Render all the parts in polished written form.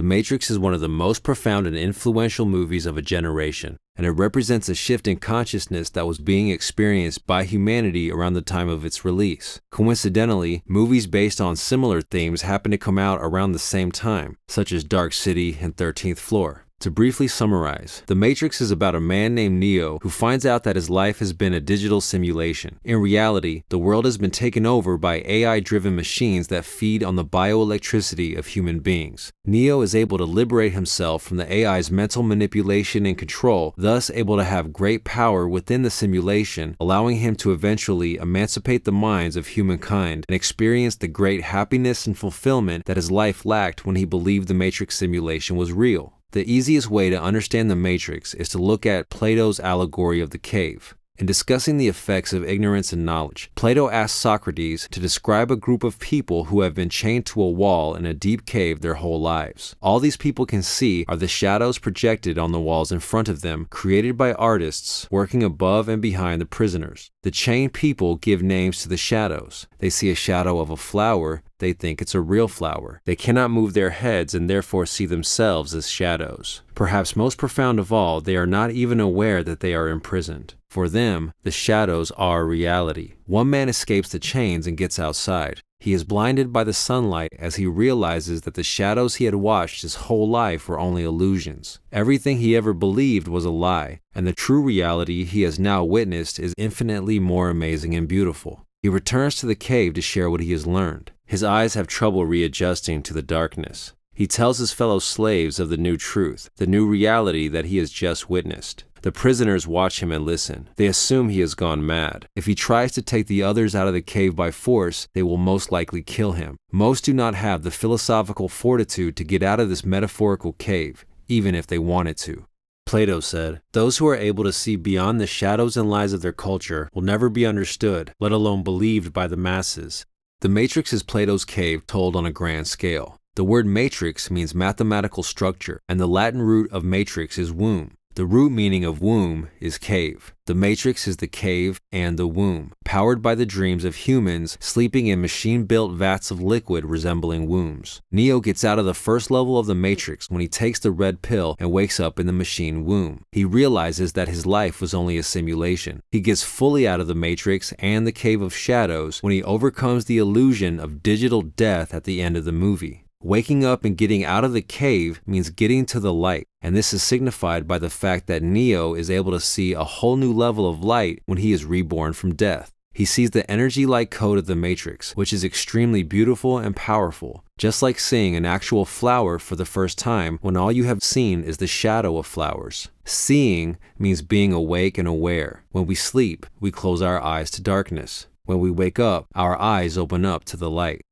The Matrix is one of the most profound and influential movies of a generation, and it represents a shift in consciousness that was being experienced by humanity around the time of its release. Coincidentally, movies based on similar themes happen to come out around the same time, such as Dark City and 13th Floor. To briefly summarize, The Matrix is about a man named Neo who finds out that his life has been a digital simulation. In reality, the world has been taken over by AI-driven machines that feed on the bioelectricity of human beings. Neo is able to liberate himself from the AI's mental manipulation and control, thus able to have great power within the simulation, allowing him to eventually emancipate the minds of humankind and experience the great happiness and fulfillment that his life lacked when he believed the Matrix simulation was real. The easiest way to understand the Matrix is to look at Plato's allegory of the cave. In discussing the effects of ignorance and knowledge, Plato asked Socrates to describe a group of people who have been chained to a wall in a deep cave their whole lives. All these people can see are the shadows projected on the walls in front of them, created by artists working above and behind the prisoners. The chained people give names to the shadows. They see a shadow of a flower, they think it's a real flower. They cannot move their heads and therefore see themselves as shadows. Perhaps most profound of all, they are not even aware that they are imprisoned. For them, the shadows are reality. One man escapes the chains and gets outside. He is blinded by the sunlight as he realizes that the shadows he had watched his whole life were only illusions. Everything he ever believed was a lie, and the true reality he has now witnessed is infinitely more amazing and beautiful. He returns to the cave to share what he has learned. His eyes have trouble readjusting to the darkness. He tells his fellow slaves of the new truth, the new reality that he has just witnessed. The prisoners watch him and listen. They assume he has gone mad. If he tries to take the others out of the cave by force, they will most likely kill him. Most do not have the philosophical fortitude to get out of this metaphorical cave, even if they wanted to. Plato said, "Those who are able to see beyond the shadows and lies of their culture will never be understood, let alone believed by the masses." The Matrix is Plato's cave told on a grand scale. The word matrix means mathematical structure, and the Latin root of matrix is womb. The root meaning of womb is cave. The Matrix is the cave and the womb, powered by the dreams of humans sleeping in machine-built vats of liquid resembling wombs. Neo gets out of the first level of the Matrix when he takes the red pill and wakes up in the machine womb. He realizes that his life was only a simulation. He gets fully out of the Matrix and the cave of shadows when he overcomes the illusion of digital death at the end of the movie. Waking up and getting out of the cave means getting to the light, and this is signified by the fact that Neo is able to see a whole new level of light when he is reborn from death. He sees the energy-like code of the Matrix, which is extremely beautiful and powerful, just like seeing an actual flower for the first time when all you have seen is the shadow of flowers. Seeing means being awake and aware. When we sleep, we close our eyes to darkness. When we wake up, our eyes open up to the light.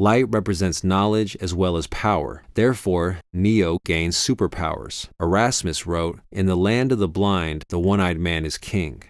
Light represents knowledge as well as power. Therefore, Neo gains superpowers. Erasmus wrote, "In the land of the blind, the one-eyed man is king."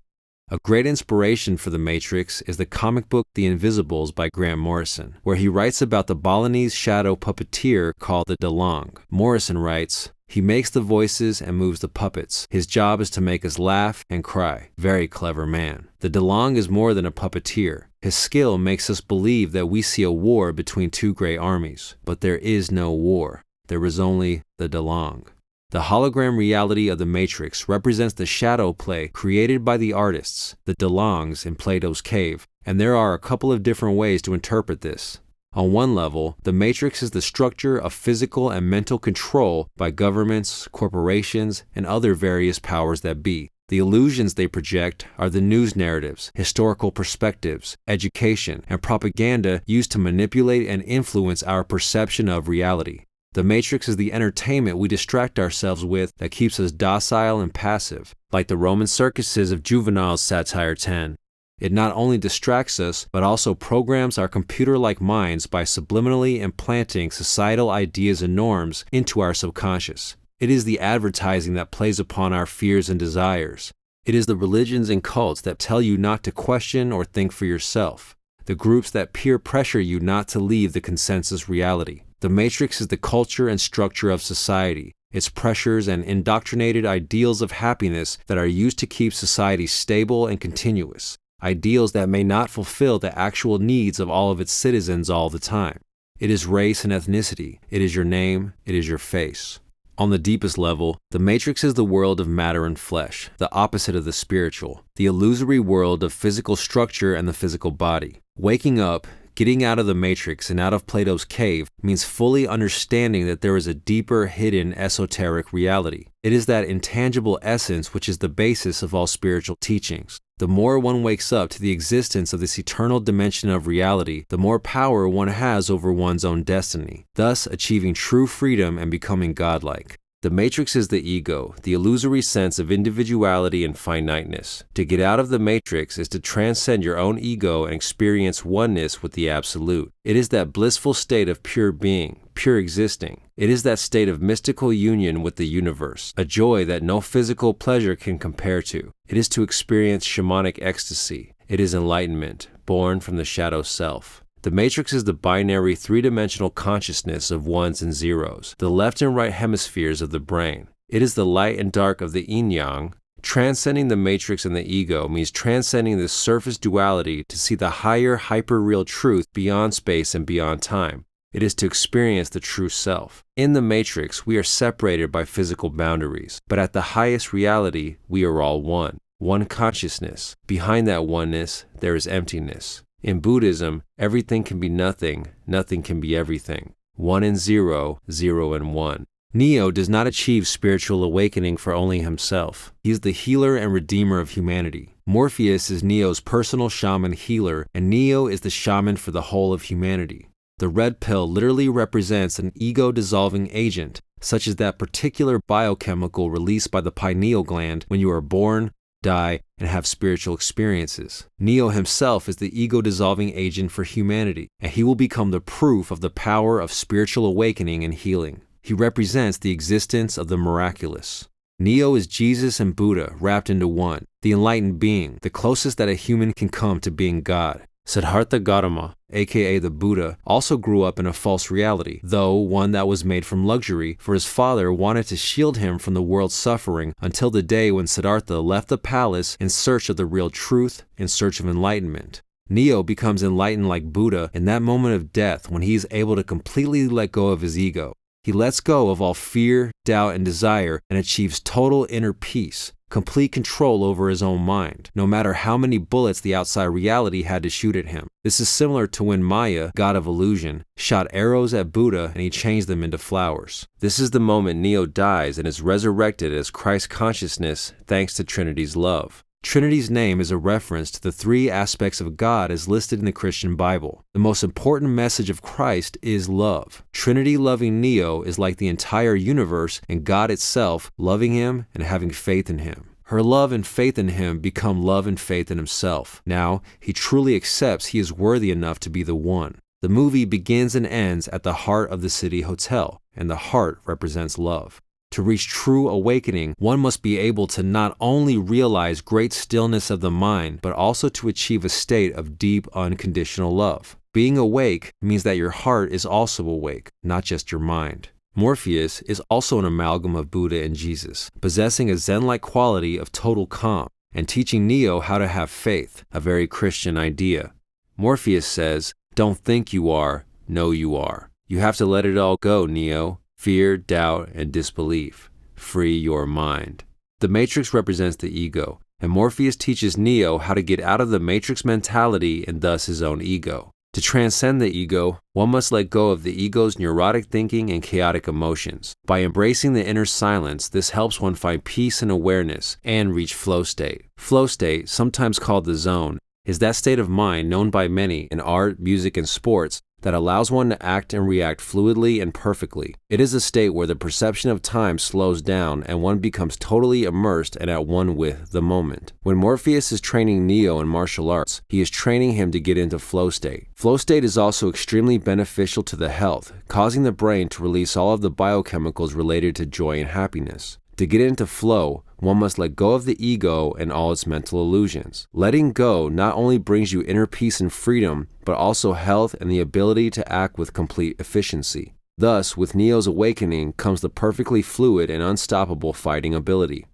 A great inspiration for The Matrix is the comic book The Invisibles by Grant Morrison, where he writes about the Balinese shadow puppeteer called the Delong. Morrison writes, "He makes the voices and moves the puppets. His job is to make us laugh and cry. Very clever man." The Delong is more than a puppeteer. His skill makes us believe that we see a war between two great armies. But there is no war. There is only the Delong. The hologram reality of the Matrix represents the shadow play created by the artists, the Delongs in Plato's cave, and there are a couple of different ways to interpret this. On one level, the Matrix is the structure of physical and mental control by governments, corporations, and other various powers that be. The illusions they project are the news narratives, historical perspectives, education, and propaganda used to manipulate and influence our perception of reality. The Matrix is the entertainment we distract ourselves with that keeps us docile and passive, like the Roman circuses of Juvenal's Satire 10. It not only distracts us, but also programs our computer-like minds by subliminally implanting societal ideas and norms into our subconscious. It is the advertising that plays upon our fears and desires. It is the religions and cults that tell you not to question or think for yourself. The groups that peer pressure you not to leave the consensus reality. The Matrix is the culture and structure of society, its pressures and indoctrinated ideals of happiness that are used to keep society stable and continuous, ideals that may not fulfill the actual needs of all of its citizens all the time. It is race and ethnicity. It is your name. It is your face. On the deepest level, the Matrix is the world of matter and flesh, the opposite of the spiritual, the illusory world of physical structure and the physical body. Waking up, getting out of the Matrix and out of Plato's cave means fully understanding that there is a deeper, hidden, esoteric reality. It is that intangible essence which is the basis of all spiritual teachings. The more one wakes up to the existence of this eternal dimension of reality, the more power one has over one's own destiny, thus achieving true freedom and becoming godlike. The Matrix is the ego, the illusory sense of individuality and finiteness. To get out of the Matrix is to transcend your own ego and experience oneness with the Absolute. It is that blissful state of pure being, pure existing. It is that state of mystical union with the universe, a joy that no physical pleasure can compare to. It is to experience shamanic ecstasy. It is enlightenment, born from the shadow self. The Matrix is the binary three-dimensional consciousness of ones and zeros, the left and right hemispheres of the brain. It is the light and dark of the yin-yang. Transcending the Matrix and the ego means transcending this surface duality to see the higher hyper-real truth beyond space and beyond time. It is to experience the true self. In the Matrix, we are separated by physical boundaries, but at the highest reality, we are all one consciousness. Behind that oneness, there is emptiness. In Buddhism, everything can be nothing, nothing can be everything. 1 and 0, 0 and 1. Neo does not achieve spiritual awakening for only himself. He is the healer and redeemer of humanity. Morpheus is Neo's personal shaman healer, and Neo is the shaman for the whole of humanity. The red pill literally represents an ego-dissolving agent, such as that particular biochemical released by the pineal gland when you are born, die, and have spiritual experiences. Neo himself is the ego-dissolving agent for humanity, and he will become the proof of the power of spiritual awakening and healing. He represents the existence of the miraculous. Neo is Jesus and Buddha wrapped into one, the enlightened being, the closest that a human can come to being God. Siddhartha Gautama, aka the Buddha, also grew up in a false reality, though one that was made from luxury, for his father wanted to shield him from the world's suffering until the day when Siddhartha left the palace in search of the real truth, in search of enlightenment. Neo becomes enlightened like Buddha in that moment of death when he is able to completely let go of his ego. He lets go of all fear, doubt, and desire and achieves total inner peace, complete control over his own mind, no matter how many bullets the outside reality had to shoot at him. This is similar to when Maya, god of illusion, shot arrows at Buddha and he changed them into flowers. This is the moment Neo dies and is resurrected as Christ consciousness thanks to Trinity's love. Trinity's name is a reference to the three aspects of God as listed in the Christian Bible. The most important message of Christ is love. Trinity loving Neo is like the entire universe and God itself loving him and having faith in him. Her love and faith in him become love and faith in himself. Now, he truly accepts he is worthy enough to be the one. The movie begins and ends at the heart of the city hotel, and the heart represents love. To reach true awakening, one must be able to not only realize great stillness of the mind, but also to achieve a state of deep, unconditional love. Being awake means that your heart is also awake, not just your mind. Morpheus is also an amalgam of Buddha and Jesus, possessing a Zen-like quality of total calm, and teaching Neo how to have faith, a very Christian idea. Morpheus says, "Don't think you are, know you are. You have to let it all go, Neo. Fear, doubt, and disbelief. Free your mind." The Matrix represents the ego, and Morpheus teaches Neo how to get out of the Matrix mentality and thus his own ego. To transcend the ego, one must let go of the ego's neurotic thinking and chaotic emotions. By embracing the inner silence, this helps one find peace and awareness and reach flow state. Flow state, sometimes called the zone, is that state of mind known by many in art, music, and sports that allows one to act and react fluidly and perfectly. It is a state where the perception of time slows down and one becomes totally immersed and at one with the moment. When Morpheus is training Neo in martial arts, he is training him to get into flow state. Flow state is also extremely beneficial to the health, causing the brain to release all of the biochemicals related to joy and happiness. To get into flow, one must let go of the ego and all its mental illusions. Letting go not only brings you inner peace and freedom, but also health and the ability to act with complete efficiency. Thus, with Neo's awakening comes the perfectly fluid and unstoppable fighting ability.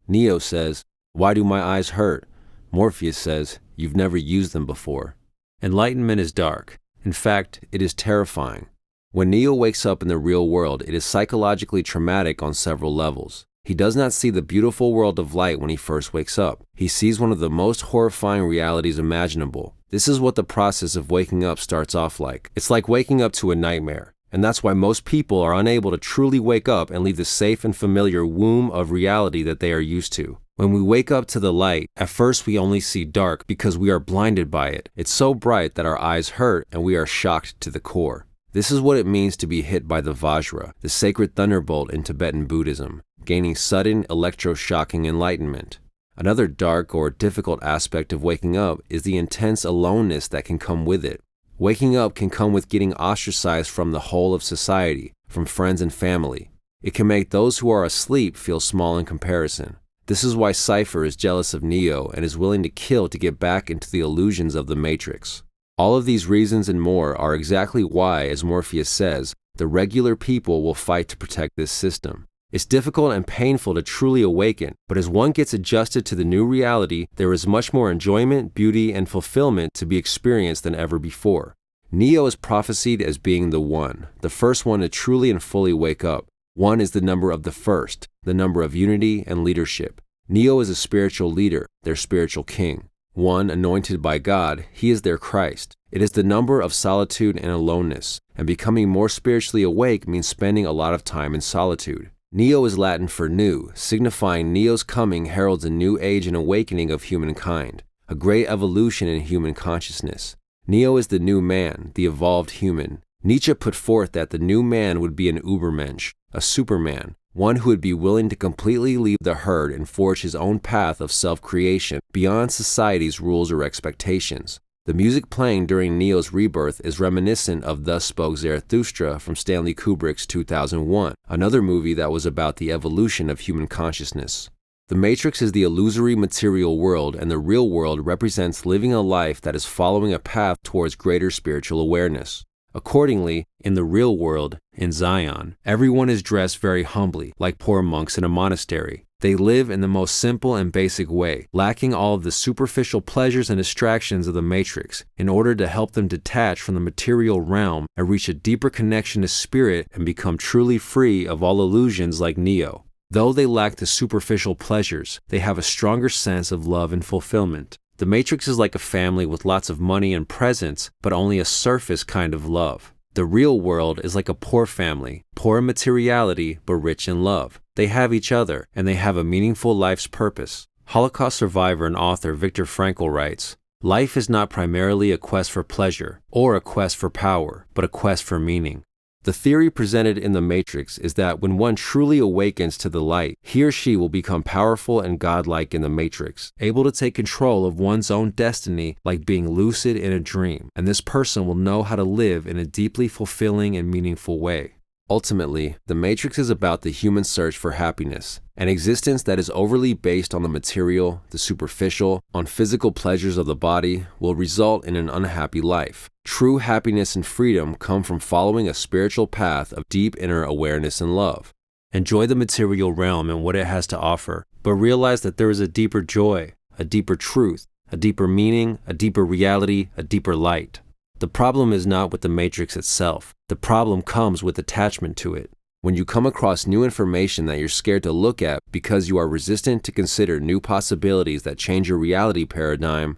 Neo says, "Why do my eyes hurt?" Morpheus says, "You've never used them before." Enlightenment is dark. In fact, it is terrifying. When Neo wakes up in the real world, it is psychologically traumatic on several levels. He does not see the beautiful world of light when he first wakes up. He sees one of the most horrifying realities imaginable. This is what the process of waking up starts off like. It's like waking up to a nightmare. And that's why most people are unable to truly wake up and leave the safe and familiar womb of reality that they are used to. When we wake up to the light, at first we only see dark because we are blinded by it. It's so bright that our eyes hurt and we are shocked to the core. This is what it means to be hit by the Vajra, the sacred thunderbolt in Tibetan Buddhism, gaining sudden electroshocking enlightenment. Another dark or difficult aspect of waking up is the intense aloneness that can come with it. Waking up can come with getting ostracized from the whole of society, from friends and family. It can make those who are asleep feel small in comparison. This is why Cypher is jealous of Neo and is willing to kill to get back into the illusions of the Matrix. All of these reasons and more are exactly why, as Morpheus says, the regular people will fight to protect this system. It's difficult and painful to truly awaken, but as one gets adjusted to the new reality, there is much more enjoyment, beauty, and fulfillment to be experienced than ever before. Neo is prophesied as being the one, the first one to truly and fully wake up. One is the number of the first, the number of unity and leadership. Neo is a spiritual leader, their spiritual king. One anointed by God, he is their Christ. It is the number of solitude and aloneness, and becoming more spiritually awake means spending a lot of time in solitude. Neo is Latin for new, signifying Neo's coming heralds a new age and awakening of humankind, a great evolution in human consciousness. Neo is the new man, the evolved human. Nietzsche put forth that the new man would be an Übermensch, a superman, one who would be willing to completely leave the herd and forge his own path of self-creation beyond society's rules or expectations. The music playing during Neo's rebirth is reminiscent of Thus Spoke Zarathustra from Stanley Kubrick's 2001, another movie that was about the evolution of human consciousness. The Matrix is the illusory material world, and the real world represents living a life that is following a path towards greater spiritual awareness. Accordingly, in the real world, in Zion, everyone is dressed very humbly, like poor monks in a monastery. They live in the most simple and basic way, lacking all of the superficial pleasures and distractions of the Matrix, in order to help them detach from the material realm and reach a deeper connection to spirit and become truly free of all illusions like Neo. Though they lack the superficial pleasures, they have a stronger sense of love and fulfillment. The Matrix is like a family with lots of money and presents, but only a surface kind of love. The real world is like a poor family, poor in materiality, but rich in love. They have each other, and they have a meaningful life's purpose. Holocaust survivor and author Viktor Frankl writes, "Life is not primarily a quest for pleasure, or a quest for power, but a quest for meaning." The theory presented in The Matrix is that when one truly awakens to the light, he or she will become powerful and godlike in the Matrix, able to take control of one's own destiny like being lucid in a dream, and this person will know how to live in a deeply fulfilling and meaningful way. Ultimately, The Matrix is about the human search for happiness, an existence that is overly based on the material, the superficial, on physical pleasures of the body, will result in an unhappy life. True happiness and freedom come from following a spiritual path of deep inner awareness and love. Enjoy the material realm and what it has to offer, but realize that there is a deeper joy, a deeper truth, a deeper meaning, a deeper reality, a deeper light. The problem is not with the Matrix itself. The problem comes with attachment to it. When you come across new information that you're scared to look at because you are resistant to consider new possibilities that change your reality paradigm,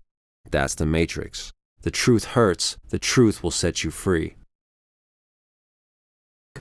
that's the Matrix. The truth hurts. The truth will set you free.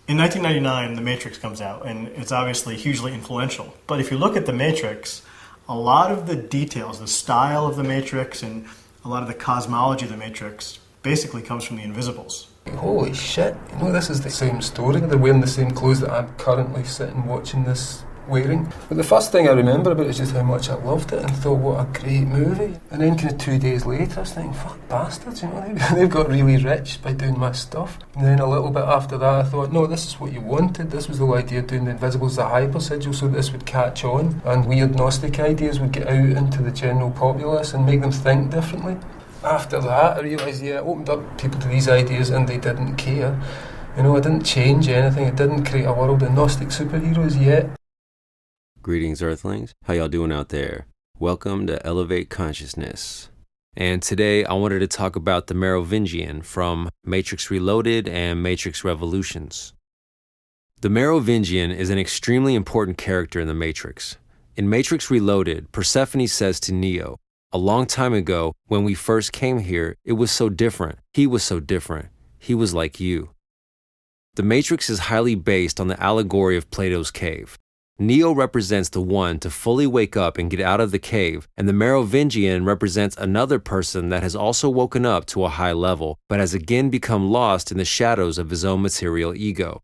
In 1999, The Matrix comes out, and it's obviously hugely influential. But if you look at The Matrix, a lot of the details, the style of The Matrix, and a lot of the cosmology of The Matrix basically comes from the Invisibles. Holy shit, you know, this is the same story. They're wearing the same clothes that I'm currently sitting watching this wearing. But the first thing I remember about it is just how much I loved it and thought, what a great movie. And then kind of 2 days later, I was thinking, fuck bastards, you know, they've got really rich by doing my stuff. And then a little bit after that, I thought, no, this is what you wanted. This was the whole idea of doing the Invisibles, the hypersigil, so this would catch on. And weird Gnostic ideas would get out into the general populace and make them think differently. After that, I realised, it opened up people to these ideas and they didn't care. You know, it didn't change anything. It didn't create a world of Gnostic superheroes yet. Greetings, Earthlings. How y'all doing out there? Welcome to Elevate Consciousness. and today I wanted to talk about the Merovingian from Matrix Reloaded and Matrix Revolutions. The Merovingian is an extremely important character in the Matrix. In Matrix Reloaded, Persephone says to Neo, "A long time ago, when we first came here, it was so different. He was so different. He was like you." The Matrix is highly based on the allegory of Plato's cave. Neo represents the one to fully wake up and get out of the cave, and the Merovingian represents another person that has also woken up to a high level, but has again become lost in the shadows of his own material ego.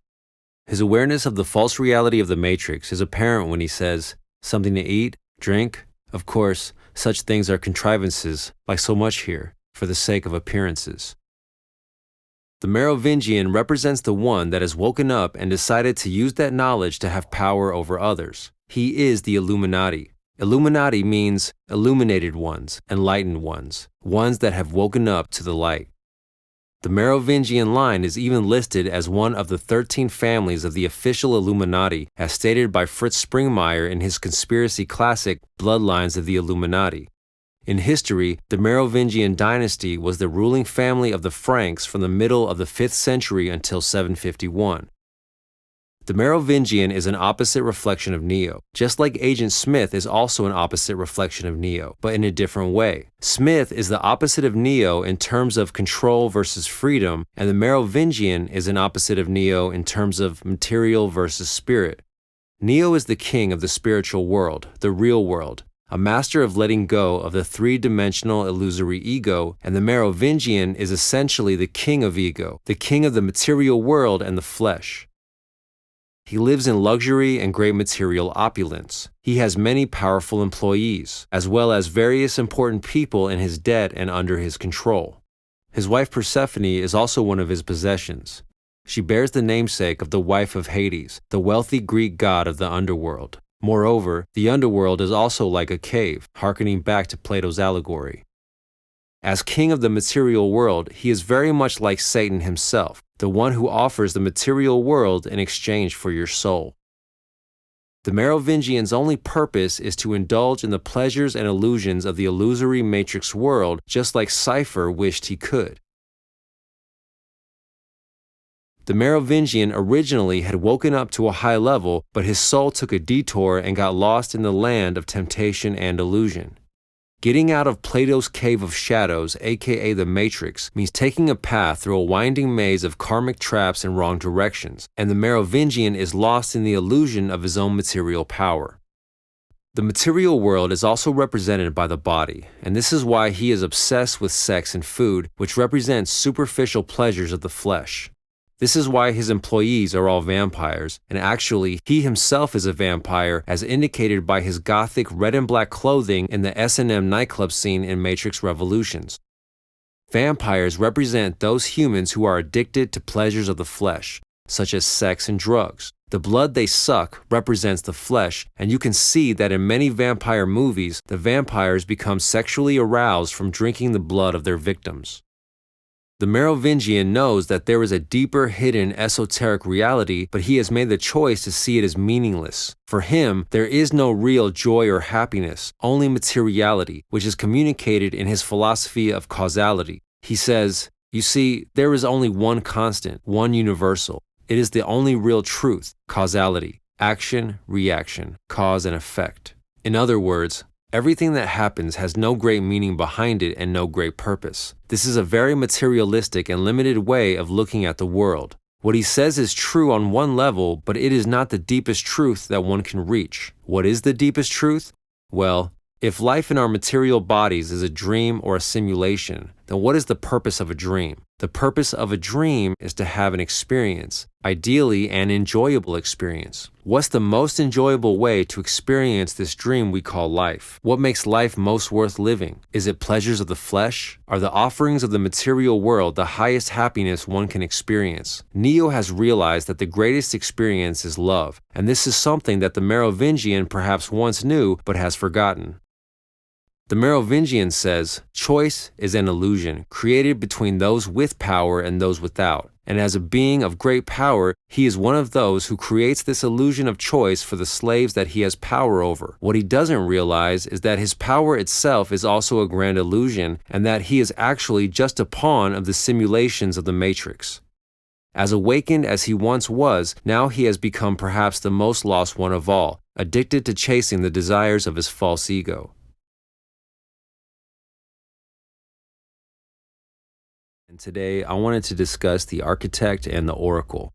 His awareness of the false reality of the Matrix is apparent when he says, "Something to eat? Drink?" Of course, such things are contrivances, like so much here, for the sake of appearances. The Merovingian represents the one that has woken up and decided to use that knowledge to have power over others. He is the Illuminati. Illuminati means illuminated ones, enlightened ones, ones that have woken up to the light. The Merovingian line is even listed as one of the 13 families of the official Illuminati, as stated by Fritz Springmeier in his conspiracy classic, Bloodlines of the Illuminati. In history, the Merovingian dynasty was the ruling family of the Franks from the middle of the 5th century until 751. The Merovingian is an opposite reflection of Neo, just like Agent Smith is also an opposite reflection of Neo, but in a different way. Smith is the opposite of Neo in terms of control versus freedom, and the Merovingian is an opposite of Neo in terms of material versus spirit. Neo is the king of the spiritual world, the real world, a master of letting go of the three-dimensional illusory ego, and the Merovingian is essentially the king of ego, the king of the material world and the flesh. He lives in luxury and great material opulence. He has many powerful employees, as well as various important people in his debt and under his control. His wife Persephone is also one of his possessions. She bears the namesake of the wife of Hades, the wealthy Greek god of the underworld. Moreover, the underworld is also like a cave, hearkening back to Plato's allegory. As king of the material world, he is very much like Satan himself, the one who offers the material world in exchange for your soul. The Merovingian's only purpose is to indulge in the pleasures and illusions of the illusory matrix world, just like Cypher wished he could. The Merovingian originally had woken up to a high level, but his soul took a detour and got lost in the land of temptation and illusion. Getting out of Plato's cave of shadows, aka the Matrix, means taking a path through a winding maze of karmic traps and wrong directions, and the Merovingian is lost in the illusion of his own material power. The material world is also represented by the body, and this is why he is obsessed with sex and food, which represents superficial pleasures of the flesh. This is why his employees are all vampires, and actually, he himself is a vampire as indicated by his gothic red and black clothing in the S&M nightclub scene in Matrix Revolutions. Vampires represent those humans who are addicted to pleasures of the flesh, such as sex and drugs. The blood they suck represents the flesh, and you can see that in many vampire movies, the vampires become sexually aroused from drinking the blood of their victims. The Merovingian knows that there is a deeper, hidden, esoteric reality, but he has made the choice to see it as meaningless. For him, there is no real joy or happiness, only materiality, which is communicated in his philosophy of causality. He says, "You see, there is only one constant, one universal. It is the only real truth, causality, action, reaction, cause and effect." In other words, everything that happens has no great meaning behind it and no great purpose. This is a very materialistic and limited way of looking at the world. What he says is true on one level, but it is not the deepest truth that one can reach. What is the deepest truth? Well, if life in our material bodies is a dream or a simulation, then what is the purpose of a dream? The purpose of a dream is to have an experience, ideally an enjoyable experience. What's the most enjoyable way to experience this dream we call life? What makes life most worth living? Is it pleasures of the flesh? Are the offerings of the material world the highest happiness one can experience? Neo has realized that the greatest experience is love, and this is something that the Merovingian perhaps once knew but has forgotten. The Merovingian says, choice is an illusion created between those with power and those without. And as a being of great power, he is one of those who creates this illusion of choice for the slaves that he has power over. What he doesn't realize is that his power itself is also a grand illusion, and that he is actually just a pawn of the simulations of the Matrix. As awakened as he once was, now he has become perhaps the most lost one of all, addicted to chasing the desires of his false ego. And today, I wanted to discuss the architect and the oracle.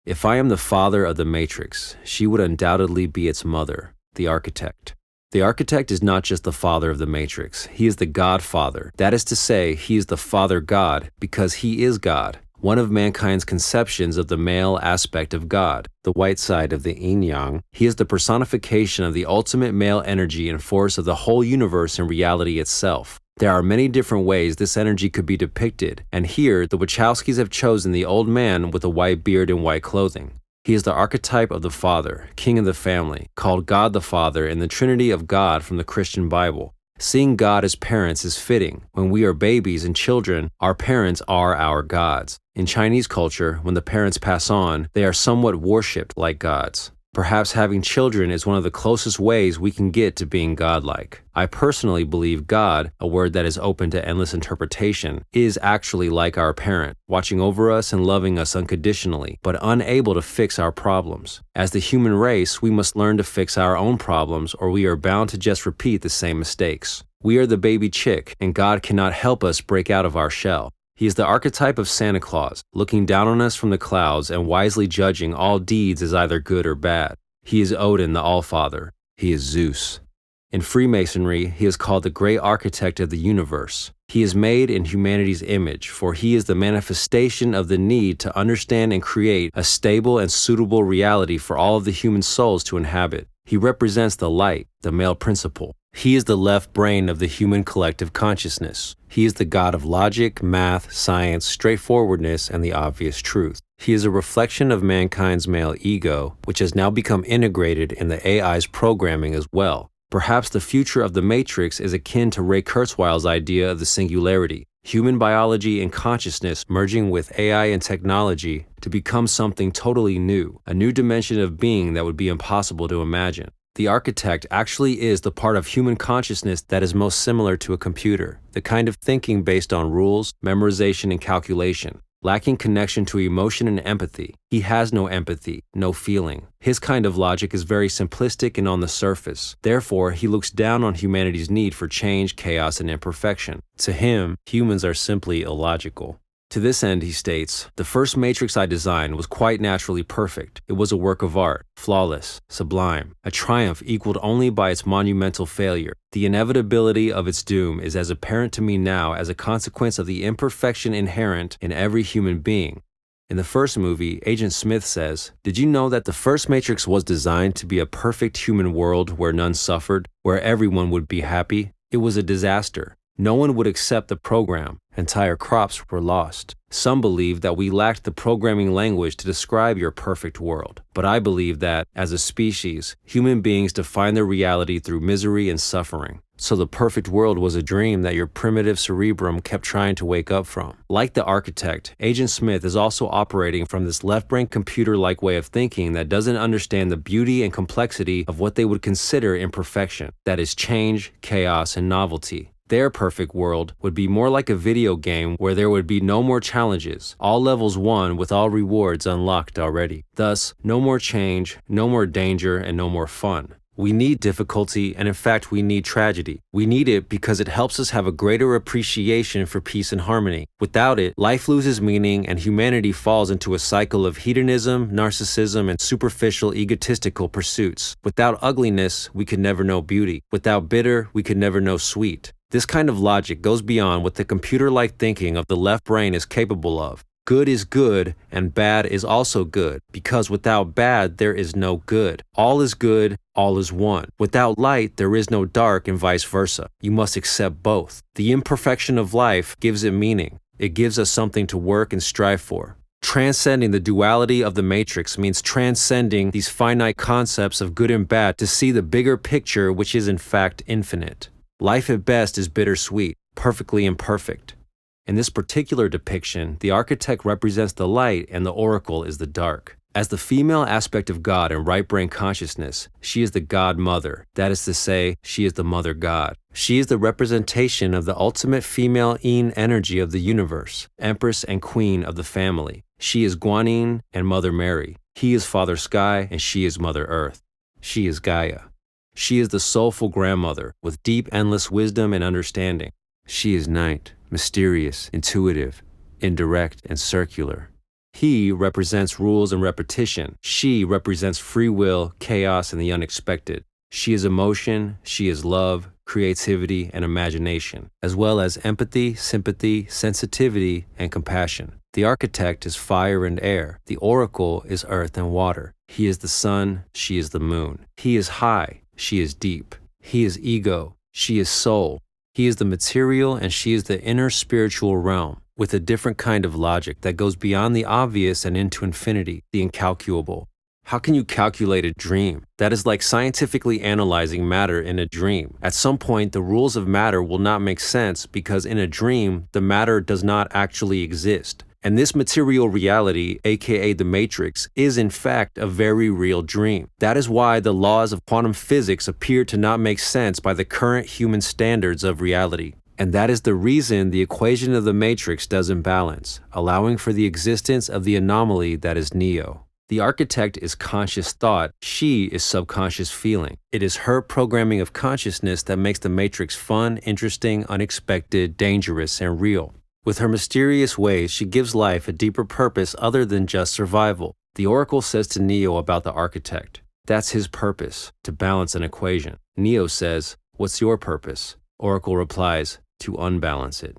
If I am the father of the Matrix, she would undoubtedly be its mother, the architect. The architect is not just the father of the Matrix, he is the Godfather. That is to say, he is the Father God because he is God, one of mankind's conceptions of the male aspect of God, the white side of the yin-yang. He is the personification of the ultimate male energy and force of the whole universe and reality itself. There are many different ways this energy could be depicted, and here the Wachowskis have chosen the old man with a white beard and white clothing. He is the archetype of the father, king of the family, called God the Father in the Trinity of God from the Christian Bible. Seeing God as parents is fitting. When we are babies and children, our parents are our gods. In Chinese culture, when the parents pass on, they are somewhat worshipped like gods. Perhaps having children is one of the closest ways we can get to being godlike. I personally believe God, a word that is open to endless interpretation, is actually like our parent, watching over us and loving us unconditionally, but unable to fix our problems. As the human race, we must learn to fix our own problems, or we are bound to just repeat the same mistakes. We are the baby chick, and God cannot help us break out of our shell. He is the archetype of Santa Claus, looking down on us from the clouds and wisely judging all deeds as either good or bad. He is Odin, the Allfather. He is Zeus. In Freemasonry, he is called the great architect of the universe. He is made in humanity's image, for he is the manifestation of the need to understand and create a stable and suitable reality for all of the human souls to inhabit. He represents the light, the male principle. He is the left brain of the human collective consciousness. He is the god of logic, math, science, straightforwardness, and the obvious truth. He is a reflection of mankind's male ego, which has now become integrated in the AI's programming as well. Perhaps the future of the Matrix is akin to Ray Kurzweil's idea of the singularity, human biology and consciousness merging with AI and technology to become something totally new, a new dimension of being that would be impossible to imagine. The architect actually is the part of human consciousness that is most similar to a computer, the kind of thinking based on rules, memorization, and calculation, lacking connection to emotion and empathy. He has no empathy, no feeling. His kind of logic is very simplistic and on the surface. Therefore, he looks down on humanity's need for change, chaos, and imperfection. To him, humans are simply illogical. To this end, he states, "The first Matrix I designed was quite naturally perfect. It was a work of art, flawless, sublime, a triumph equaled only by its monumental failure. The inevitability of its doom is as apparent to me now as a consequence of the imperfection inherent in every human being." In the first movie, Agent Smith says, "Did you know that the first Matrix was designed to be a perfect human world where none suffered, where everyone would be happy? It was a disaster. No one would accept the program. Entire crops were lost. Some believe that we lacked the programming language to describe your perfect world. But I believe that, as a species, human beings define their reality through misery and suffering. So the perfect world was a dream that your primitive cerebrum kept trying to wake up from." Like the architect, Agent Smith is also operating from this left-brain computer-like way of thinking that doesn't understand the beauty and complexity of what they would consider imperfection, that is change, chaos, and novelty. Their perfect world would be more like a video game where there would be no more challenges, all levels won with all rewards unlocked already. Thus, no more change, no more danger, and no more fun. We need difficulty, and in fact, we need tragedy. We need it because it helps us have a greater appreciation for peace and harmony. Without it, life loses meaning and humanity falls into a cycle of hedonism, narcissism, and superficial egotistical pursuits. Without ugliness, we could never know beauty. Without bitter, we could never know sweet. This kind of logic goes beyond what the computer-like thinking of the left brain is capable of. Good is good, and bad is also good, because without bad, there is no good. All is good, all is one. Without light, there is no dark, and vice versa. You must accept both. The imperfection of life gives it meaning. It gives us something to work and strive for. Transcending the duality of the Matrix means transcending these finite concepts of good and bad to see the bigger picture, which is in fact infinite. Life at best is bittersweet, perfectly imperfect. In this particular depiction, the architect represents the light and the oracle is the dark. As the female aspect of God in right brain consciousness, she is the God Mother. That is to say, she is the Mother God. She is the representation of the ultimate female yin energy of the universe, Empress and Queen of the family. She is Guanyin and Mother Mary. He is Father Sky and she is Mother Earth. She is Gaia. She is the soulful grandmother with deep, endless wisdom and understanding. She is night, mysterious, intuitive, indirect, and circular. He represents rules and repetition. She represents free will, chaos, and the unexpected. She is emotion, she is love, creativity, and imagination, as well as empathy, sympathy, sensitivity, and compassion. The architect is fire and air. The oracle is earth and water. He is the sun, she is the moon. He is high, she is deep. He is ego, she is soul. He is the material and she is the inner spiritual realm, with a different kind of logic that goes beyond the obvious and into infinity, the incalculable. How can you calculate a dream? That is like scientifically analyzing matter in a dream. At some point, the rules of matter will not make sense because in a dream, the matter does not actually exist. And this material reality, aka the Matrix, is in fact a very real dream. That is why the laws of quantum physics appear to not make sense by the current human standards of reality. And that is the reason the equation of the Matrix doesn't balance, allowing for the existence of the anomaly that is Neo. The architect is conscious thought, she is subconscious feeling. It is her programming of consciousness that makes the Matrix fun, interesting, unexpected, dangerous, and real. With her mysterious ways, she gives life a deeper purpose other than just survival. The Oracle says to Neo about the architect, that's his purpose, to balance an equation. Neo says, what's your purpose? Oracle replies, to unbalance it.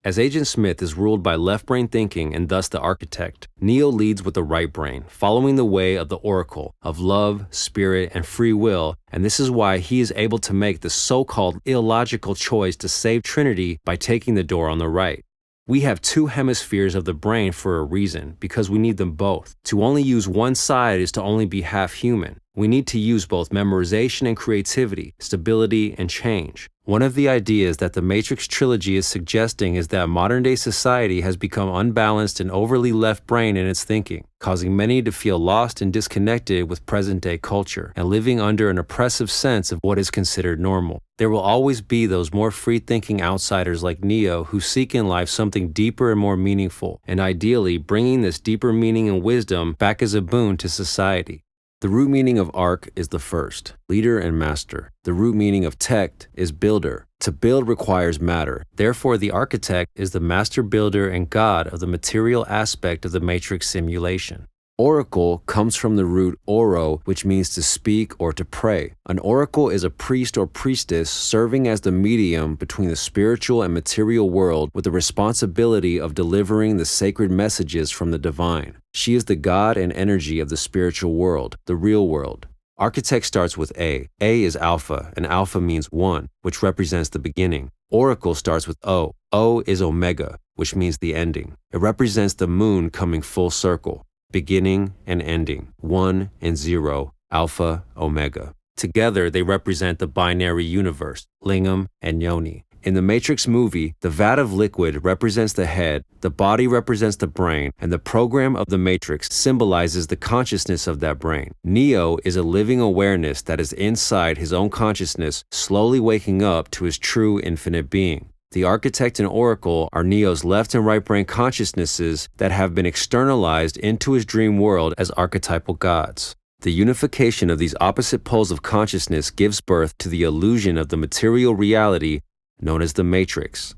As Agent Smith is ruled by left brain thinking and thus the architect, Neo leads with the right brain, following the way of the Oracle, of love, spirit, and free will, and this is why he is able to make the so-called illogical choice to save Trinity by taking the door on the right. We have two hemispheres of the brain for a reason, because we need them both. To only use one side is to only be half human. We need to use both memorization and creativity, stability and change. One of the ideas that the Matrix trilogy is suggesting is that modern-day society has become unbalanced and overly left-brain in its thinking, causing many to feel lost and disconnected with present-day culture and living under an oppressive sense of what is considered normal. There will always be those more free-thinking outsiders like Neo who seek in life something deeper and more meaningful, and ideally bringing this deeper meaning and wisdom back as a boon to society. The root meaning of arc is the first, leader and master. The root meaning of tech is builder. To build requires matter. Therefore, the architect is the master builder and god of the material aspect of the Matrix simulation. Oracle comes from the root oro, which means to speak or to pray. An oracle is a priest or priestess serving as the medium between the spiritual and material world with the responsibility of delivering the sacred messages from the divine. She is the god and energy of the spiritual world, the real world. Architect starts with A. A is alpha, and alpha means one, which represents the beginning. Oracle starts with O. O is omega, which means the ending. It represents the moon coming full circle. Beginning and ending, 1 and 0, alpha, omega. Together, they represent the binary universe, lingam and yoni. In the Matrix movie, the vat of liquid represents the head, the body represents the brain, and the program of the Matrix symbolizes the consciousness of that brain. Neo is a living awareness that is inside his own consciousness, slowly waking up to his true infinite being. The architect and oracle are Neo's left and right brain consciousnesses that have been externalized into his dream world as archetypal gods. The unification of these opposite poles of consciousness gives birth to the illusion of the material reality known as the Matrix.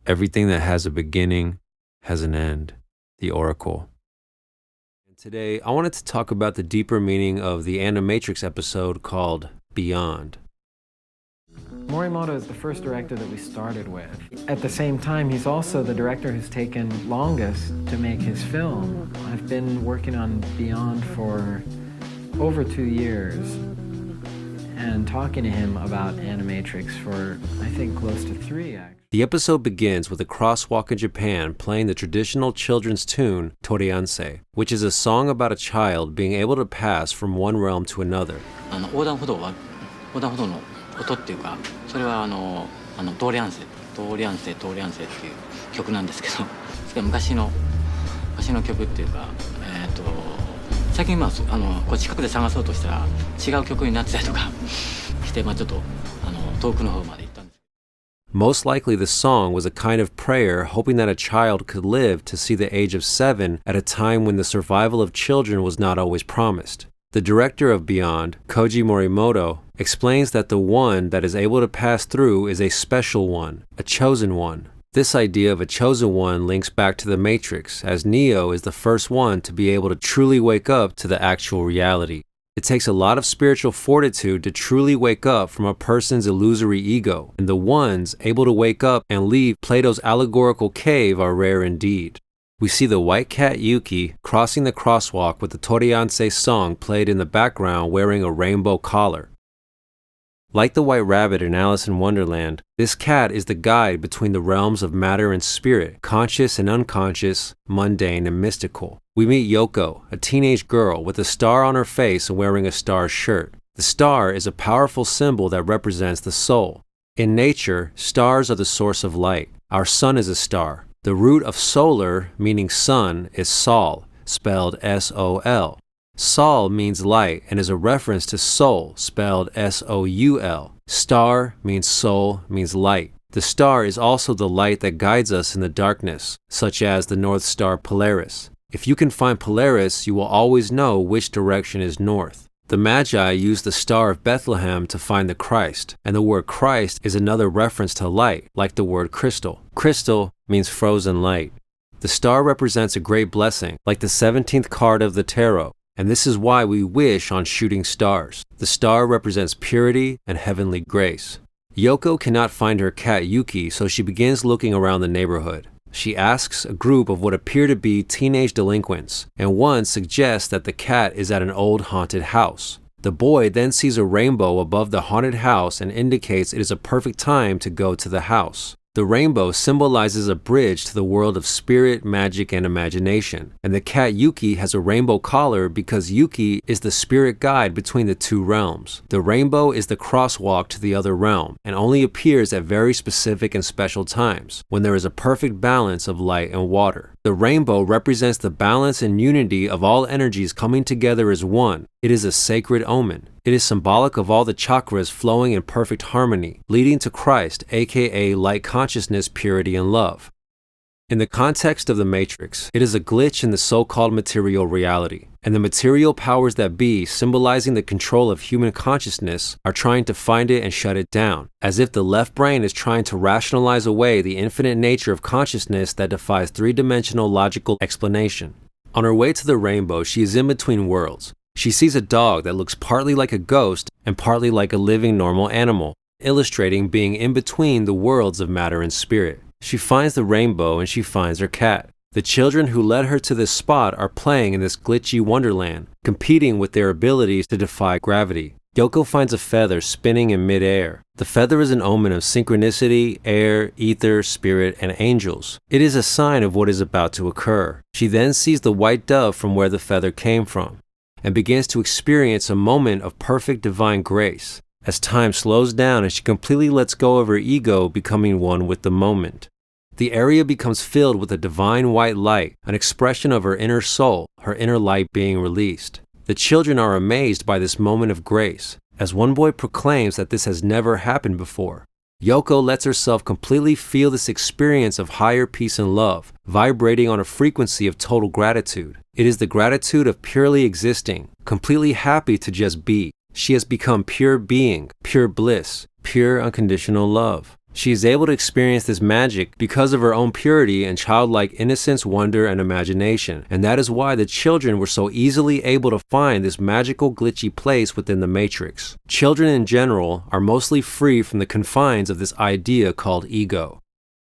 Everything that has a beginning has an end. The Oracle. And today, I wanted to talk about the deeper meaning of the Animatrix episode called Beyond. Morimoto is the first director that we started with. At the same time, he's also the director who's taken longest to make his film. I've been working on Beyond for over 2 years and talking to him about Animatrix for, I think, close to 3, actually. The episode begins with a crosswalk in Japan playing the traditional children's tune, Torianse, which is a song about a child being able to pass from one realm to another. 横断歩道の音っていうかそれはトーリャンセっていう曲なんですけど、それは昔の曲っていうか、最近こう近くで探そうとしたら違う曲になってたりとかして、ちょっと遠くの方まで行ったんです。Most likely the song was a kind of prayer hoping that a child could live to see the age of 7 at a time when the survival of children was not always promised. The director of Beyond, Koji Morimoto, explains that the one that is able to pass through is a special one, a chosen one. This idea of a chosen one links back to the Matrix, as Neo is the first one to be able to truly wake up to the actual reality. It takes a lot of spiritual fortitude to truly wake up from a person's illusory ego, and the ones able to wake up and leave Plato's allegorical cave are rare indeed. We see the white cat Yuki crossing the crosswalk with the Torianse song played in the background wearing a rainbow collar. Like the white rabbit in Alice in Wonderland, this cat is the guide between the realms of matter and spirit, conscious and unconscious, mundane and mystical. We meet Yoko, a teenage girl with a star on her face and wearing a star shirt. The star is a powerful symbol that represents the soul. In nature, stars are the source of light. Our sun is a star. The root of solar, meaning sun, is Sol, spelled S-O-L. Sol means light and is a reference to soul, spelled S-O-U-L. Star means soul, means light. The star is also the light that guides us in the darkness, such as the North Star Polaris. If you can find Polaris, you will always know which direction is north. The Magi used the Star of Bethlehem to find the Christ, and the word Christ is another reference to light, like the word crystal. Crystal means frozen light. The star represents a great blessing, like the 17th card of the tarot. And this is why we wish on shooting stars. The star represents purity and heavenly grace. Yoko cannot find her cat Yuki, so she begins looking around the neighborhood. She asks a group of what appear to be teenage delinquents, and one suggests that the cat is at an old haunted house. The boy then sees a rainbow above the haunted house and indicates it is a perfect time to go to the house. The rainbow symbolizes a bridge to the world of spirit, magic, and imagination. And the cat Yuki has a rainbow collar because Yuki is the spirit guide between the two realms. The rainbow is the crosswalk to the other realm and only appears at very specific and special times, when there is a perfect balance of light and water. The rainbow represents the balance and unity of all energies coming together as one. It is a sacred omen. It is symbolic of all the chakras flowing in perfect harmony, leading to Christ, aka light consciousness, purity, and love. In the context of the Matrix, it is a glitch in the so-called material reality, and the material powers that be, symbolizing the control of human consciousness, are trying to find it and shut it down, as if the left brain is trying to rationalize away the infinite nature of consciousness that defies three-dimensional logical explanation. On her way to the rainbow, she is in between worlds. She sees a dog that looks partly like a ghost and partly like a living normal animal, illustrating being in between the worlds of matter and spirit. She finds the rainbow and she finds her cat. The children who led her to this spot are playing in this glitchy wonderland, competing with their abilities to defy gravity. Yoko finds a feather spinning in midair. The feather is an omen of synchronicity, air, ether, spirit, and angels. It is a sign of what is about to occur. She then sees the white dove from where the feather came from, and begins to experience a moment of perfect divine grace, as time slows down and she completely lets go of her ego, becoming one with the moment. The area becomes filled with a divine white light, an expression of her inner soul, her inner light being released. The children are amazed by this moment of grace, as one boy proclaims that this has never happened before. Yoko lets herself completely feel this experience of higher peace and love, vibrating on a frequency of total gratitude. It is the gratitude of purely existing, completely happy to just be. She has become pure being, pure bliss, pure unconditional love. She is able to experience this magic because of her own purity and childlike innocence, wonder, and imagination. And that is why the children were so easily able to find this magical, glitchy place within the Matrix. Children in general are mostly free from the confines of this idea called ego.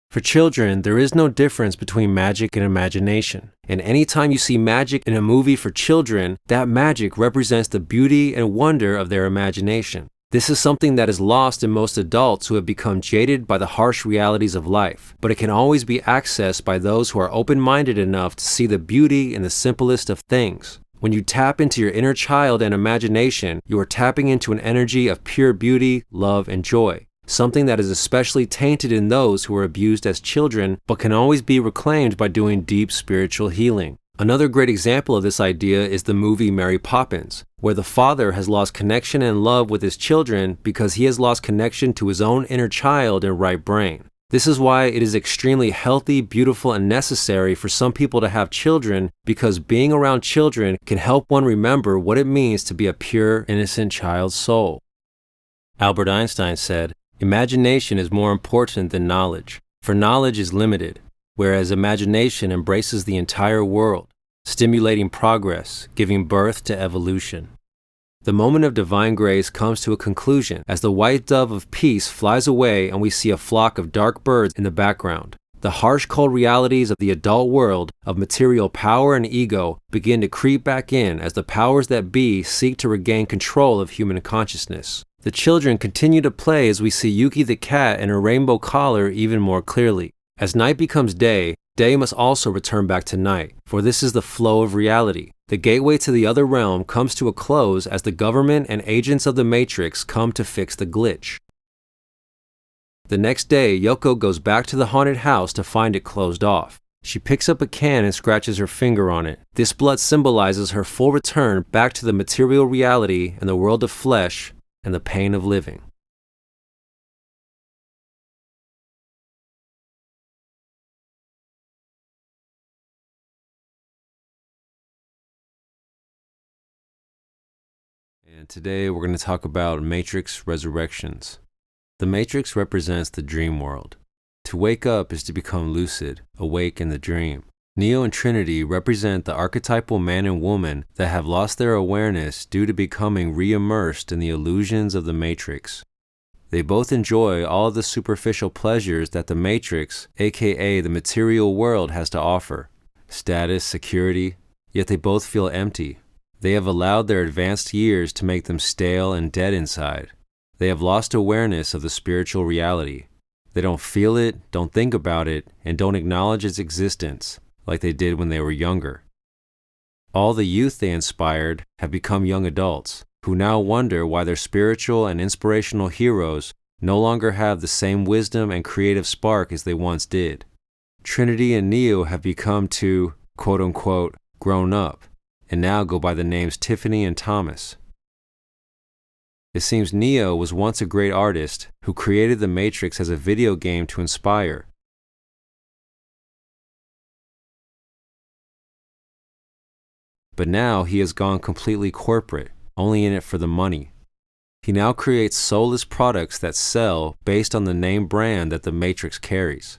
For children, there is no difference between magic and imagination. And anytime you see magic in a movie for children, that magic represents the beauty and wonder of their imagination. This is something that is lost in most adults who have become jaded by the harsh realities of life, but it can always be accessed by those who are open-minded enough to see the beauty in the simplest of things. When you tap into your inner child and imagination, you are tapping into an energy of pure beauty, love, and joy. something that is especially tainted in those who are abused as children but can always be reclaimed by doing deep spiritual healing. Another great example of this idea is the movie Mary Poppins, where the father has lost connection and love with his children because he has lost connection to his own inner child and right brain. This is why it is extremely healthy, beautiful, and necessary for some people to have children, because being around children can help one remember what it means to be a pure, innocent child's soul. Albert Einstein said, "Imagination is more important than knowledge, for knowledge is limited, whereas imagination embraces the entire world, stimulating progress, giving birth to evolution." The moment of divine grace comes to a conclusion as the white dove of peace flies away and we see a flock of dark birds in the background. The harsh, cold realities of the adult world of material power and ego begin to creep back in as the powers that be seek to regain control of human consciousness. The children continue to play as we see Yuki the cat and her rainbow collar even more clearly. As night becomes day, day must also return back to night, for this is the flow of reality. The gateway to the other realm comes to a close as the government and agents of the Matrix come to fix the glitch. The next day, Yoko goes back to the haunted house to find it closed off. She picks up a can and scratches her finger on it. This blood symbolizes her full return back to the material reality and the world of flesh and the pain of living. And today we're going to talk about Matrix Resurrections. The Matrix represents the dream world. To wake up is to become lucid, awake in the dream. Neo and Trinity represent the archetypal man and woman that have lost their awareness due to becoming re-immersed in the illusions of the Matrix. They both enjoy all of the superficial pleasures that the Matrix, aka the material world, has to offer. Status, security, yet they both feel empty. They have allowed their advanced years to make them stale and dead inside. They have lost awareness of the spiritual reality. They don't feel it, don't think about it, and don't acknowledge its existence like they did when they were younger. All the youth they inspired have become young adults, who now wonder why their spiritual and inspirational heroes no longer have the same wisdom and creative spark as they once did. Trinity and Neo have become too, quote-unquote, grown up, and now go by the names Tiffany and Thomas. It seems Neo was once a great artist who created the Matrix as a video game to inspire. But now he has gone completely corporate, only in it for the money. He now creates soulless products that sell based on the name brand that the Matrix carries.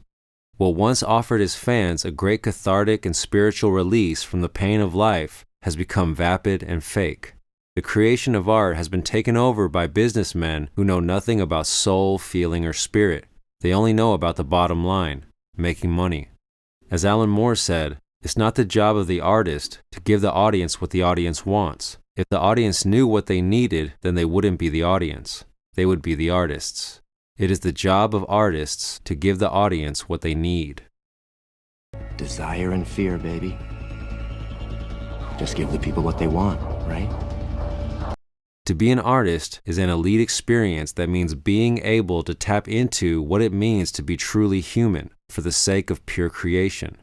What once offered his fans a great cathartic and spiritual release from the pain of life has become vapid and fake. The creation of art has been taken over by businessmen who know nothing about soul, feeling, or spirit. They only know about the bottom line, making money. As Alan Moore said, it's not the job of the artist to give the audience what the audience wants. If the audience knew what they needed, then they wouldn't be the audience. They would be the artists. It is the job of artists to give the audience what they need. Desire and fear, baby. Just give the people what they want, right? To be an artist is an elite experience that means being able to tap into what it means to be truly human for the sake of pure creation.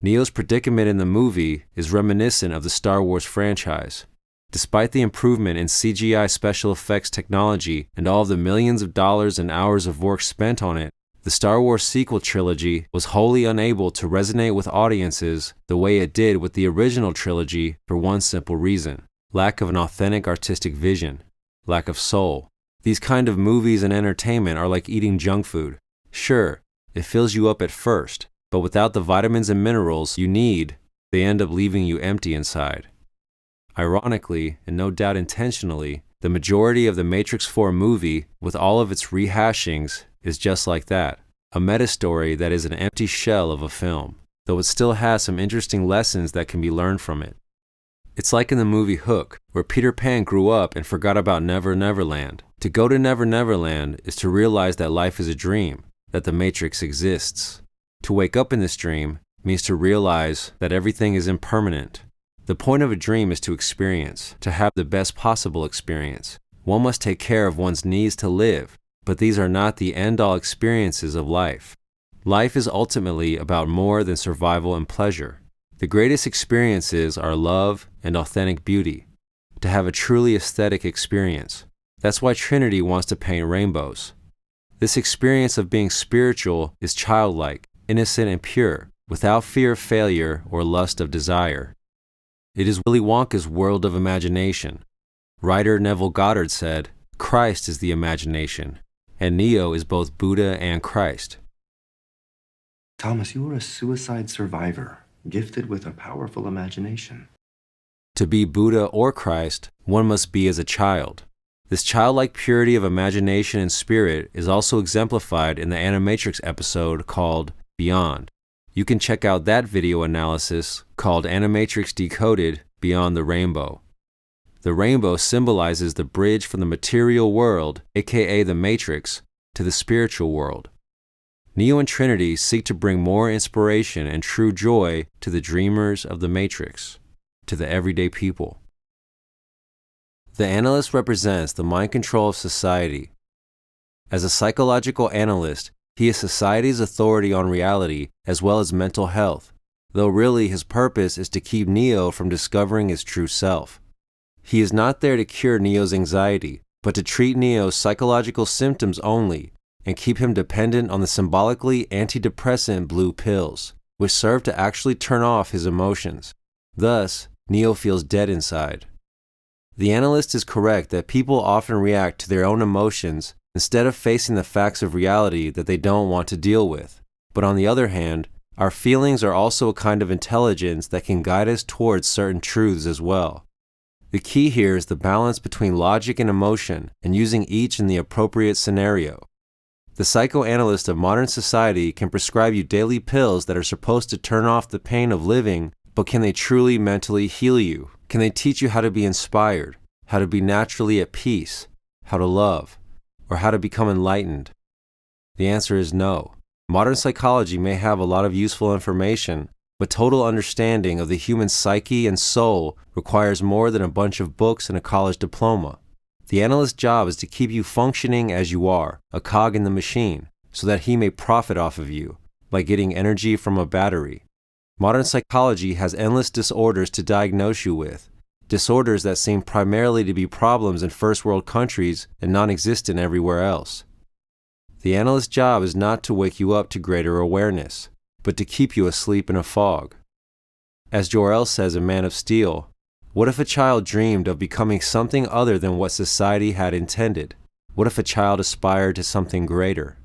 Neo's predicament in the movie is reminiscent of the Star Wars franchise. Despite the improvement in CGI special effects technology and all of the millions of dollars and hours of work spent on it, the Star Wars sequel trilogy was wholly unable to resonate with audiences the way it did with the original trilogy for one simple reason: lack of an authentic artistic vision, lack of soul. These kind of movies and entertainment are like eating junk food. Sure, it fills you up at first, but without the vitamins and minerals you need, they end up leaving you empty inside. Ironically, and no doubt intentionally, the majority of the Matrix 4 movie, with all of its rehashings, is just like that, a meta-story that is an empty shell of a film, though it still has some interesting lessons that can be learned from it. It's like in the movie Hook, where Peter Pan grew up and forgot about Never Never Land. To go to Never Never Land is to realize that life is a dream, that the Matrix exists. To wake up in this dream means to realize that everything is impermanent. The point of a dream is to experience, to have the best possible experience. One must take care of one's needs to live, but these are not the end-all experiences of life. Life is ultimately about more than survival and pleasure. The greatest experiences are love and authentic beauty, to have a truly aesthetic experience. That's why Trinity wants to paint rainbows. This experience of being spiritual is childlike, innocent, and pure, without fear of failure or lust of desire. It is Willy Wonka's world of imagination. Writer Neville Goddard said, "Christ is the imagination, and Neo is both Buddha and Christ." Thomas, you are a suicide survivor, gifted with a powerful imagination. To be Buddha or Christ, one must be as a child. This childlike purity of imagination and spirit is also exemplified in the Animatrix episode called Beyond. You can check out that video analysis called Animatrix Decoded Beyond the Rainbow. The rainbow symbolizes the bridge from the material world, aka the Matrix, to the spiritual world. Neo and Trinity seek to bring more inspiration and true joy to the dreamers of the Matrix, to the everyday people. The analyst represents the mind control of society. As a psychological analyst, he is society's authority on reality as well as mental health, though really his purpose is to keep Neo from discovering his true self. He is not there to cure Neo's anxiety, but to treat Neo's psychological symptoms only and keep him dependent on the symbolically antidepressant blue pills, which serve to actually turn off his emotions. Thus, Neo feels dead inside. The analyst is correct that people often react to their own emotions instead of facing the facts of reality that they don't want to deal with. But on the other hand, our feelings are also a kind of intelligence that can guide us towards certain truths as well. The key here is the balance between logic and emotion and using each in the appropriate scenario. The psychoanalyst of modern society can prescribe you daily pills that are supposed to turn off the pain of living, but can they truly mentally heal you? Can they teach you how to be inspired, how to be naturally at peace, how to love, or how to become enlightened? The answer is no. Modern psychology may have a lot of useful information, but total understanding of the human psyche and soul requires more than a bunch of books and a college diploma. The analyst's job is to keep you functioning as you are, a cog in the machine, so that he may profit off of you, like getting energy from a battery. Modern psychology has endless disorders to diagnose you with, disorders that seem primarily to be problems in first world countries and non-existent everywhere else. The analyst's job is not to wake you up to greater awareness, but to keep you asleep in a fog. As Jor-El says in Man of Steel, what if a child dreamed of becoming something other than what society had intended? What if a child aspired to something greater?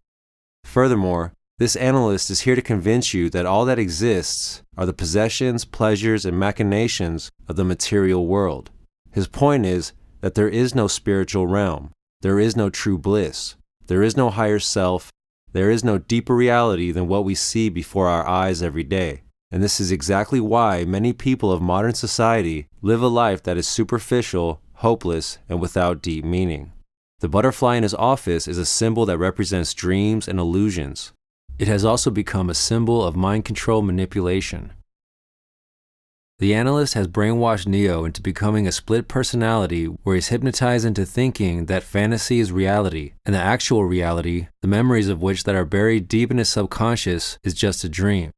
Furthermore, this analyst is here to convince you that all that exists are the possessions, pleasures, and machinations of the material world. His point is that there is no spiritual realm, there is no true bliss, there is no higher self, there is no deeper reality than what we see before our eyes every day. And this is exactly why many people of modern society live a life that is superficial, hopeless, and without deep meaning. The butterfly in his office is a symbol that represents dreams and illusions. It has also become a symbol of mind control manipulation. The analyst has brainwashed Neo into becoming a split personality where he's hypnotized into thinking that fantasy is reality, and the actual reality, the memories of which that are buried deep in his subconscious, is just a dream.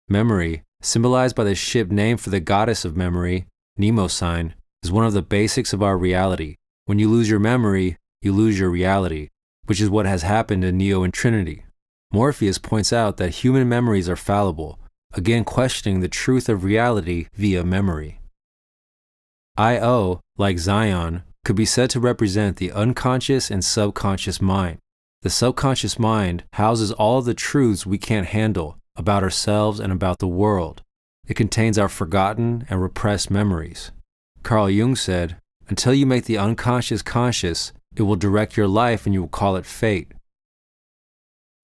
Memory, symbolized by the ship named for the goddess of memory, Mnemosyne, is one of the basics of our reality. When you lose your memory, you lose your reality, which is what has happened to Neo and Trinity. Morpheus points out that human memories are fallible, again questioning the truth of reality via memory. I.O., like Zion, could be said to represent the unconscious and subconscious mind. The subconscious mind houses all of the truths we can't handle about ourselves and about the world. It contains our forgotten and repressed memories. Carl Jung said, "Until you make the unconscious conscious, it will direct your life and you will call it fate."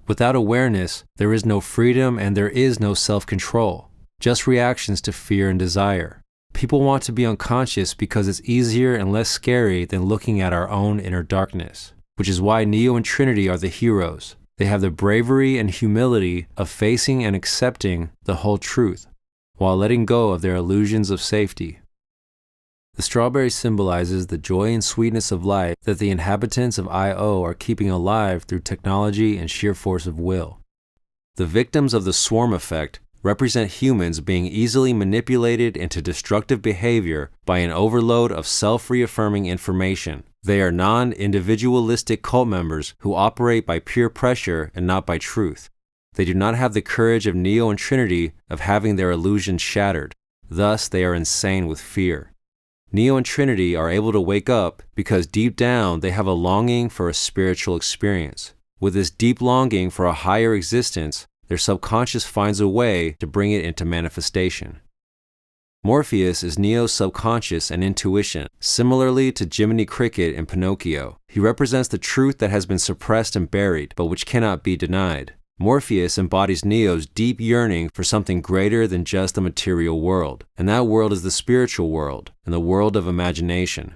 Without awareness, there is no freedom and there is no self-control, just reactions to fear and desire. People want to be unconscious because it's easier and less scary than looking at our own inner darkness, which is why Neo and Trinity are the heroes. They have the bravery and humility of facing and accepting the whole truth, while letting go of their illusions of safety. The strawberry symbolizes the joy and sweetness of life that the inhabitants of Io are keeping alive through technology and sheer force of will. The victims of the swarm effect represent humans being easily manipulated into destructive behavior by an overload of self-reaffirming information. They are non-individualistic cult members who operate by peer pressure and not by truth. They do not have the courage of Neo and Trinity of having their illusions shattered. Thus, they are insane with fear. Neo and Trinity are able to wake up because deep down they have a longing for a spiritual experience. With this deep longing for a higher existence, their subconscious finds a way to bring it into manifestation. Morpheus is Neo's subconscious and intuition. Similarly to Jiminy Cricket in Pinocchio, he represents the truth that has been suppressed and buried, but which cannot be denied. Morpheus embodies Neo's deep yearning for something greater than just the material world, and that world is the spiritual world and the world of imagination.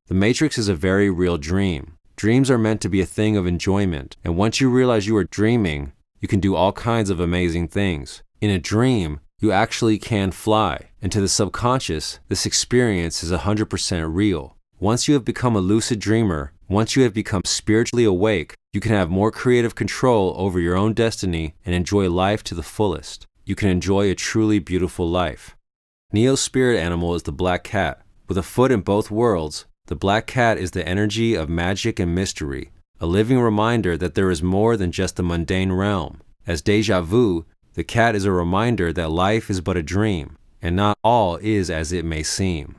The Matrix is a very real dream. Dreams are meant to be a thing of enjoyment, and once you realize you are dreaming, you can do all kinds of amazing things. In a dream, you actually can fly, and to the subconscious, this experience is 100% real. Once you have become a lucid dreamer, once you have become spiritually awake, you can have more creative control over your own destiny and enjoy life to the fullest. You can enjoy a truly beautiful life. Neo's spirit animal is the black cat. With a foot in both worlds, the black cat is the energy of magic and mystery, a living reminder that there is more than just the mundane realm. As déjà vu, the cat is a reminder that life is but a dream, and not all is as it may seem.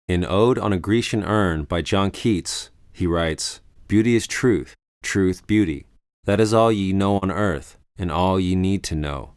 In Ode on a Grecian Urn by John Keats, he writes, "Beauty is truth, truth beauty. That is all ye know on earth, and all ye need to know."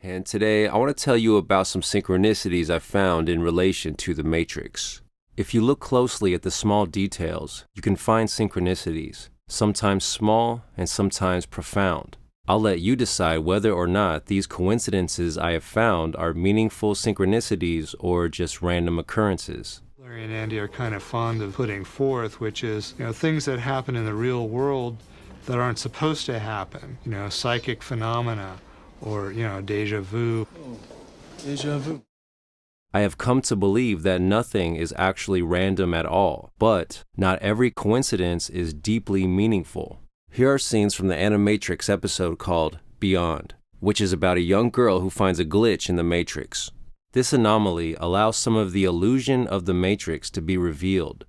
And today, I want to tell you about some synchronicities I found in relation to the Matrix. If you look closely at the small details, you can find synchronicities, sometimes small and sometimes profound. I'll let you decide whether or not these coincidences I have found are meaningful synchronicities or just random occurrences. Larry and Andy are kind of fond of putting forth, which is, things that happen in the real world that aren't supposed to happen, psychic phenomena or, déjà vu. Deja vu. I have come to believe that nothing is actually random at all, but not every coincidence is deeply meaningful. Here are scenes from the Animatrix episode called Beyond, which is about a young girl who finds a glitch in the Matrix. This anomaly allows some of the illusion of the Matrix to be revealed.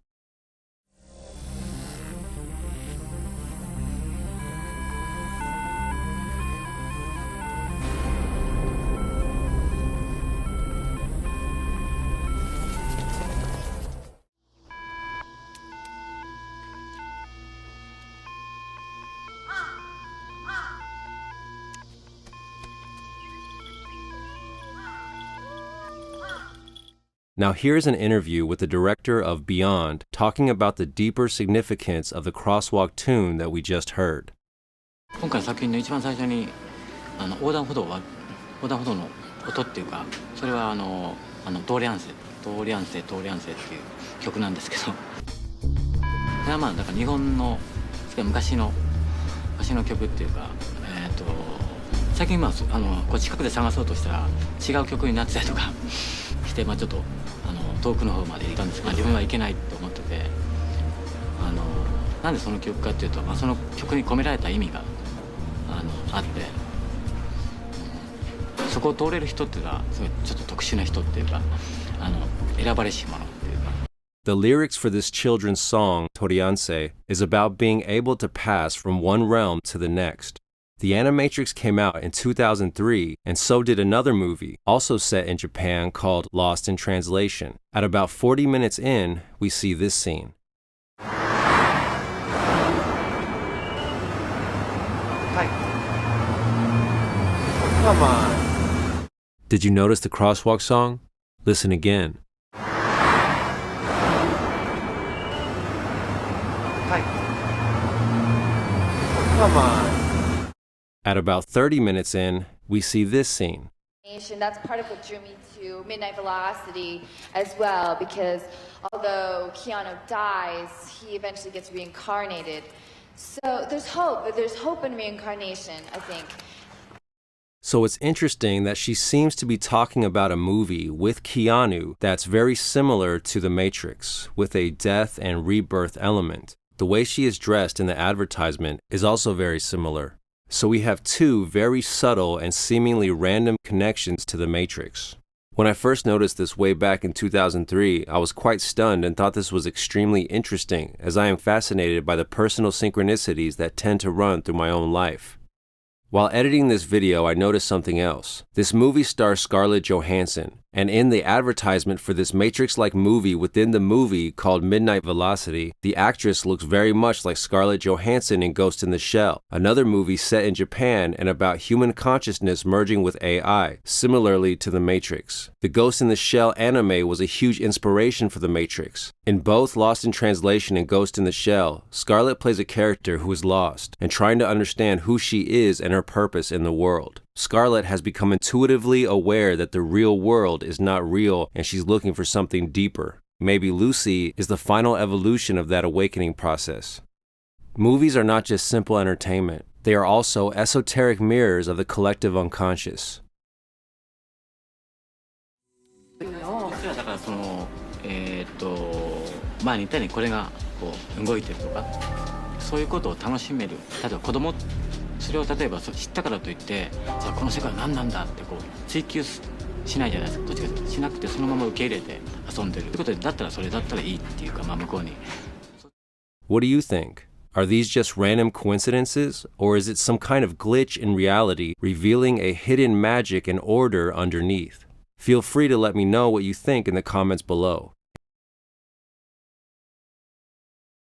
Now here's an interview with the director of Beyond talking about the deeper significance of the crosswalk tune that we just heard. 今回作品の一番最初に横断歩道の音っていうか、それは通り合わせっていう曲なんですけど、それはだから日本の昔の曲っていうか、最近こう近くで探そうとしたら違う曲になってたりとかして、ちょっと遠くの方まで行ったんですが、自分は行けないと思ってて、なんでその曲かっていうと、その曲に込められた意味があって、そこを通れる人っていうのはすごいちょっと特殊な人っていうか、選ばれし者っていうか。The lyrics for this children's song, Torianse, is about being able to pass from one realm to the next. The Animatrix came out in 2003, and so did another movie, also set in Japan, called Lost in Translation. At about 40 minutes in, we see this scene. Come on. Did you notice the crosswalk song? Listen again. Come on. At about 30 minutes in, we see this scene. That's part of what drew me to Midnight Velocity as well, because although Keanu dies, he eventually gets reincarnated. So there's hope in reincarnation, I think. So it's interesting that she seems to be talking about a movie with Keanu that's very similar to The Matrix, with a death and rebirth element. The way she is dressed in the advertisement is also very similar. So we have two very subtle and seemingly random connections to The Matrix. When I first noticed this way back in 2003, I was quite stunned and thought this was extremely interesting, as I am fascinated by the personal synchronicities that tend to run through my own life. While editing this video, I noticed something else. This movie stars Scarlett Johansson, and in the advertisement for this Matrix-like movie within the movie called Midnight Velocity, the actress looks very much like Scarlett Johansson in Ghost in the Shell, another movie set in Japan and about human consciousness merging with AI, similarly to The Matrix. The Ghost in the Shell anime was a huge inspiration for The Matrix. In both Lost in Translation and Ghost in the Shell, Scarlett plays a character who is lost and trying to understand who she is and her purpose in the world. Scarlett has become intuitively aware that the real world is not real and she's looking for something deeper. Maybe Lucy is the final evolution of that awakening process. Movies are not just simple entertainment. They are also esoteric mirrors of the collective unconscious. だからその前に言ったようにこれがこう動いてるとかそういうことを楽しめる例えば子供それを例えば知ったからといってじゃあこの世界は何なんだってこう追求しないじゃないですかどっちかというとしなくてそのまま受け入れて遊んでるってことでだったらそれだったらいいっていうかまあ向こうに What do you think? Are these just random coincidences, or is it some kind of glitch in reality revealing a hidden magic and order underneath? Feel free to let me know what you think in the comments below.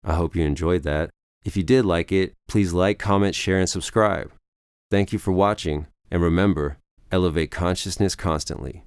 I hope you enjoyed that. If you did like it, please like, comment, share, and subscribe. Thank you for watching, and remember, elevate consciousness constantly.